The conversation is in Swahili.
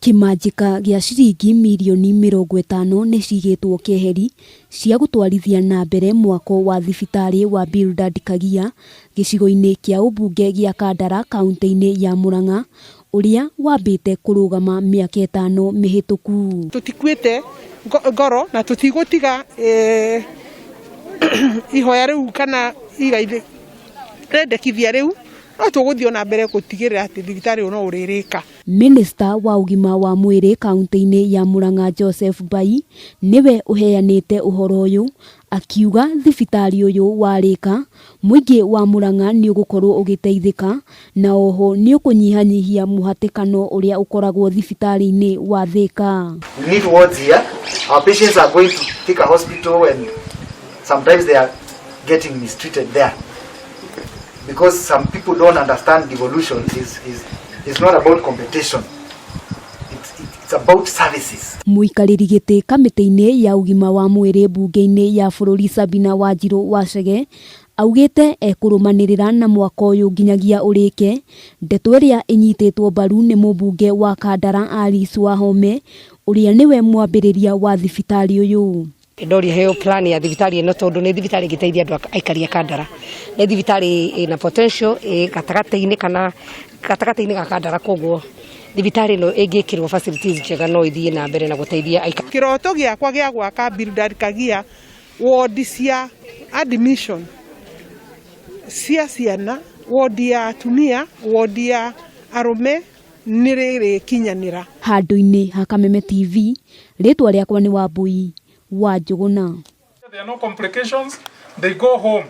Kimanjika gĩa ciringi mirioni 50 nĩ cigĩtwo keheri cia gũtwarithia na mbere mwako wa thibitarĩ wa Bildad Kagia gĩcigo-inĩ kĩa ũmbunge gĩa Kandara kaunti-inĩ ya Murang'a ũrĩa wambĩte kũrũgama mĩaka 5 mĩhĩtũku. Tũtikuĩte ngoro na tũtigũtiga ihoya rĩu kana igai rendekithia rĩu, no tũgũthiĩ na mbere gũtigĩrĩra atĩ thibitarĩ ũno ũrĩrĩka. Minister wa ũgima wa mwĩrĩ kaunti-inĩ ya Murang'a Joseph Mbai niwe uheanĩte ũhoro ũyũ, akiuga thibitarĩ ũyũ warĩka mũingĩ wa Murang'a nĩ ũgũkorwo ũgĩteithĩka na oho nĩ ũkũnyihanyihia mũhatĩkano ũrĩa ũkoragwo thibitarĩ-inĩ wa Thika. We need wards here. Our patients are going to Thika hospital and sometimes they are getting mistreated there. Because some people don't understand devolution is not about competition. It's about services. Mũikarĩri gĩtĩ kamĩtĩ-inĩ ya ũgima wa mwĩrĩ bunge-inĩ ya bũrũri Sabina Wanjiru Wachege augĩte ekũrũmanĩrĩra na mwaka ũyũ nginyagia ũrĩke. Ndeto ĩrĩa ĩnyitĩtwo mbaru nĩ mũmbunge wa Kandara Alice Wahome ũrĩa nĩwe mwambĩrĩria wa thibitarĩ ũyũ. Ndori heo plan ya thibitarĩ ĩno tondũ nĩ thibitarĩ ĩgĩteithia andũ aikari a Kandara. Nĩ thibitarĩ ĩna potential gatagatĩ-inĩ ga Kandara, koguo thibitarĩ ĩno ĩngĩkĩrwo facilities njega no ithiĩ na mbere na gũteithia aikari. Kĩroto gĩakwa gĩa gwaka Bildad Kagia ward cia admission cia ciana, ward ya atumia, ward ya arũme nĩ rĩrĩkinyanĩra. Handũ-inĩ ha Kameme TV, rĩtwa rĩakwa nĩ Wambui wa Njũgũna. There are no complications, they go home.